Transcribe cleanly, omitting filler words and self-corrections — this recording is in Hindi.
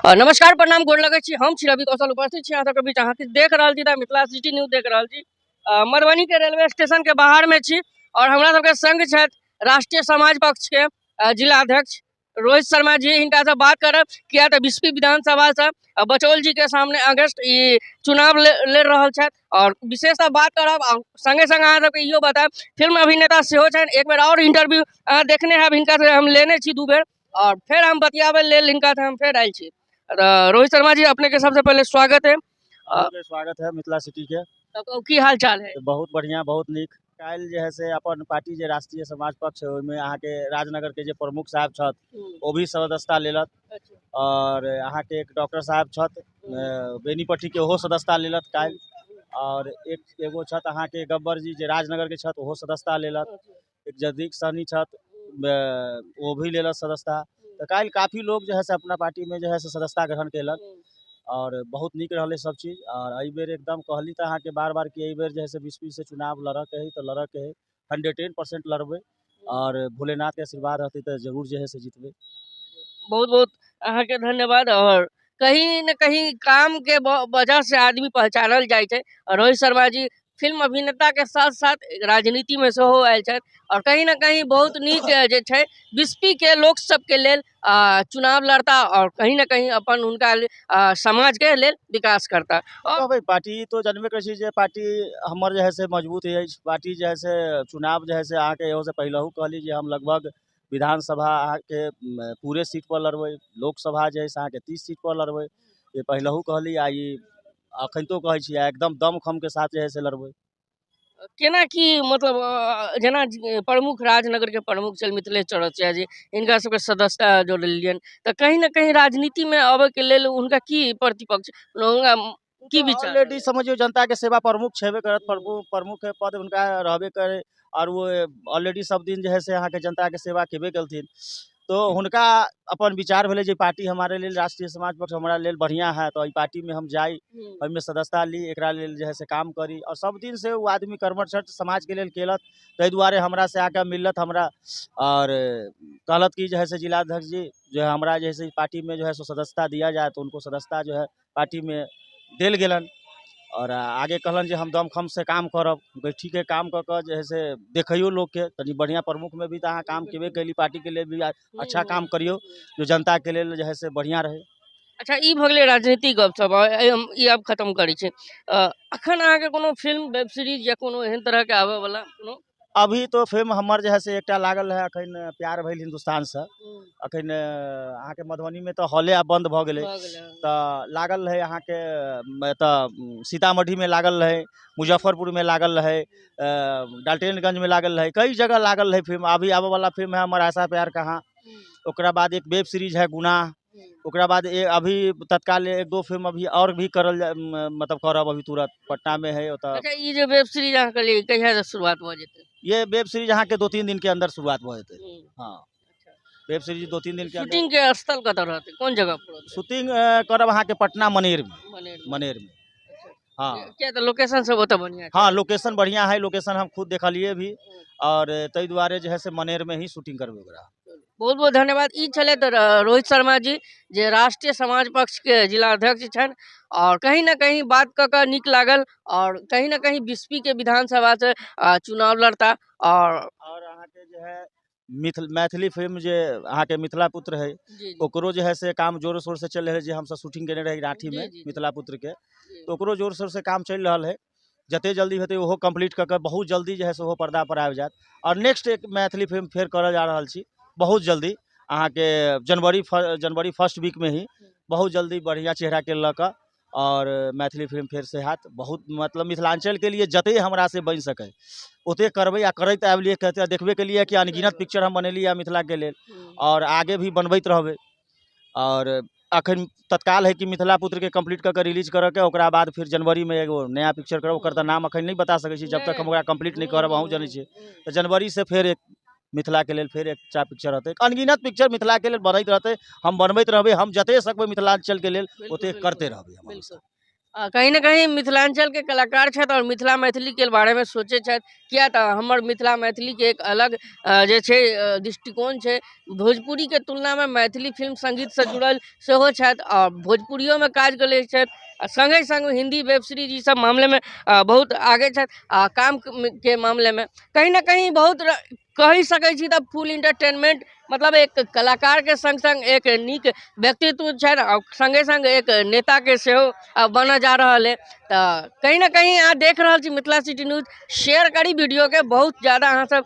नमस्कार प्रणाम गोर लगै छी। हम छी रवि कौशल, उपस्थित छी अहाँ सबके बीच। अहाँ देख रहल छी मिथिला सिटी न्यूज देख रहल छी। मधुबनी के रेलवे स्टेशन के बाहर में छी और हमरा सबके संग छथि राष्ट्रीय समाज पक्ष के जिला अध्यक्ष रोहित शर्मा जी। हिनका से बात करब किया तऽ बिस्फी विधानसभा से बचौल जी के सामने अगस्त ई चुनाव ले रहल छथि और विशेषतः बात करब। संगे संग अहाँ सबके इहो बतायब फिल्म अभिनेता सेहो छथि। एक बेर और इंटरव्यू देखने हैब हिनका से हम लेने छी 2 बेर और फिर हम बतियाबे लेल हिनका से हम फिर आयल छी। रोहित शर्मा जी अपने के सबसे पहले स्वागत है। स्वागत है मिथिला सिटी के। तो की हाल चाल है? बहुत बढ़िया, बहुत नीक। काल्हि जे है से अपन पार्टी जे राष्ट्रीय समाज पक्ष है ओहिमे अहाँ के राजनगर के जे प्रमुख साहब छथि ओ भी सदस्यता लेलत और अहाँ के एक डॉक्टर साहब छथि बेनीपट्टी के ओहो सदस्यता लेलत काल्हि। और एगो छथि अहाँ के गब्बर जी जे राजनगर के छथि ओहो सदस्यता लेलत। एक जगदीश सहनी छथि वो भी लेलत सदस्यता। तो काल्हि काफी लोग जो है से अपना पार्टी में जो है से सदस्यता ग्रहण केलक और बहुत नीक रहले सब चीज। और एहि बेर एकदम कहली तो अहाँ के बार बार कि एहि बेर जो है से बीस से चुनाव लड़क है तो लड़क है 110% लड़बे और भोलेनाथ के आशीर्वाद रहते तो जरूर जो है से जीतबे। बहुत बहुत अहाँ के धन्यवाद। और कहीं न कहीं काम के वजह से आदमी पहचानल जाय छै। रोहित शर्मा जी फिल्म अभिनेता के साथ साथ राजनीति में सेहो आयल छथि और कहीं न कहीं बहुत नीक जे छै बिस्फी के लोक सब के लेल चुनाव लड़ता और कहीं न कहीं अपन उनका समाज के लेल विकास करता। और भाई पार्टी तो जानबे करै छी जे पार्टी हमर जो है से मजबूत है। पार्टी जो है से चुनाव जो है से अहाँ के एहो से पहिलहू कहली जे हम लगभग विधानसभा अहाँ के पूरे सीट पर लड़बै, लोकसभा जे है से अहाँ के 30 सीट पर लड़बै। ये पहिलहू कहली आ ई अखन तो कहै छी एकदम दमखम के साथ जो है से लड़बै। केना की मतलब जेना प्रमुख राजनगर के प्रमुख छल मिथिलेश चौरसिया जी, इनका सबके सदस्यता जोड़लियन तो कहीं न कहीं राजनीति में आबे के लेल उनका की प्रतिपक्ष उनका की विचार? ऑलरेडी समझियो जनता के सेवा प्रमुख छेबे करत, प्रमुख के पद उनका रहबे करे और वो ऑलरेडी सब दिन जो है से अहाँ के जनता के सेवा केबे कलथिन। तो हुनका अपन विचार भेले जे पार्टी हमारे लेल राष्ट्रीय समाज पक्ष हमारा लेल बढ़िया है तो ई पार्टी में हम जाई, ओहिमे सदस्यता ली, एकरा लेल जे है से काम करी। और सब दिन से वो आदमी कर्मठ समाज के लेल केलत ताहि दुआरे हमरा से आके मिलत हमरा और कहलत कि जो है से जिलाध्यक्ष जी जो है हमरा जो है से पार्टी में जो है सो सदस्यता दिया जाए तो उनको सदस्यता जो है पार्टी में देल गेलन। और आगे कहलन जे हम दमखम से काम करब। ठीक है, काम कर के जो है से देखियो लोग के तनी बढ़िया प्रमुख में भी तो अहाँ काम केबे कैली, पार्टी के लिए भी अच्छा काम करियो जो जनता के लिए जो है से बढ़िया रहे। अच्छा ई भगले राजनीतिक गपशप हम ई अब खत्म करै छी। अखन अहाँ के कोनो फिल्म वेब सीरीज या कोनो एहन तरह के आवे वाला कोनो? अभी तो फिल्म हमर जो है से एकटा लागल है अखन प्यार भइल हिंदुस्तान से। अखन अहाँ के मधुबनी में तो हॉले आ बंद भ गेलै तो लागल है अहाँ के सीतामढ़ी में लागल है, मुजफ्फरपुर में लागल है, डाल्टनगंज में लागल है, कई जगह लागल है फिल्म। अभी आवे वाला फिल्म है हमारा ऐसा प्यार कहाँ। ओकरा बाद एक वेब सीरीज है गुनाह। ओकरा बाद अभी तत्काल 1-2 फिल्म अभी और भी करल मतलब करब अभी तुरंत पटना में है। अच्छा ई जो वेब सीरीज अहाँ के लिए कहिया से शुरुआत भ जेतै? ये वेब सीरीज अहाँ के 2-3 दिन के अंदर शुरुआत भ जेतै। हाँ, वेब सीरीज 2-3 दिन के अंदर। शूटिंग के स्थल कतऽ रहतै, कोन जगह पर होतै? शूटिंग करब अहाँ के पटना मनेर में। मनेर में हाँ। क्या तो लोकेशन सब होता बढ़िया है? हाँ लोकेशन बढ़िया है, लोकेशन हम खुद देखलिए भी और तई दुआरे जो है से मनेर में ही शूटिंग करबे ओकरा। बहुत बहुत धन्यवाद। ई छले तो रोहित शर्मा जी जे राष्ट्रीय समाज पक्ष के जिला अध्यक्ष छन और कहीं न कहीं बात क निक लागल और कहीं न कहीं बिस्फी के विधानसभा से चुनाव लड़ता और अहाँ के जो है मैथिली फिल्म जे अहाँ के मिथिला पुत्र है ओकरो जो है से काम जोर शोर से चल रहे। हम सब शूटिंग केने रही राठी में मिथिला पुत्र के तो ओकरो जोर शोर से काम चल रहा है। जते जल्दी होते ओहो कंप्लीट कर बहुत जल्दी जो है से ओहो पर्दा पर आबि जात। और नेक्स्ट एक मैथिली फिल्म फेर करल जा रहल छी बहुत जल्दी अहाँ के जनवरी फर्स्ट वीक में ही बहुत जल्दी बढ़िया चेहरा के लक और मैथिली फिल्म फेर से हाथ बहुत मतलब मिथिलांचल के लिए जते हमरा से बन सके ओते करबे आ करते आबलिए कहते देखबे के लिए कि अनगिनत पिक्चर हम बनेली मिथिला के लेल और आगे भी बनबैत रहबे। और अखन तत्काल है कि मिथिला पुत्र के कंप्लीट करके रिलीज करके ओकरा बाद फिर जनवरी में एगो नया पिक्चर करब। ओकर नाम अखन नहीं बता सकै छी जब तक हम ओकरा कंप्लीट नहीं करब। अहूँ जानै छियै तो जनवरी से फिर एक मिथिला के लेल फिर एक अच्छा पिक्चर रहते, अनगिनत पिक्चर मिथिला के लेल बनैत रहते। हम बनबैत रहबे, हम जते सकबे मिथिलांचल के लेल ओते करते रहबे। कहीं ना कहीं मिथिलांचल के कलाकार छथि और मिथिला मैथिली के बारे में सोचे छथि, किया तऽ हमर मिथिला मैथिली के एक अलग जे छै दृष्टिकोण छै। भोजपुरी के तुलना में मैथिली फिल्म संगीत से जुड़ल सेहो छथि और भोजपुरियो में काज करै छथि, संगे संग हिंदी वेब सीरीज ई सब मामले में बहुत आगे छथि। काम के मामले में कहीं ना कहीं बहुत कहि सकै छी तऽ फुल इंटरटेनमेंट, मतलब एक कलाकार के संग संग एक नीक व्यक्तित्व छै और संगे संग एक नेता के सेहो बनल जा रहल है। तो कहीं ना कहीं अहाँ देख रहल छी मिथिला सिटी न्यूज, शेयर करी वीडियो के, बहुत ज़्यादा अहाँ सब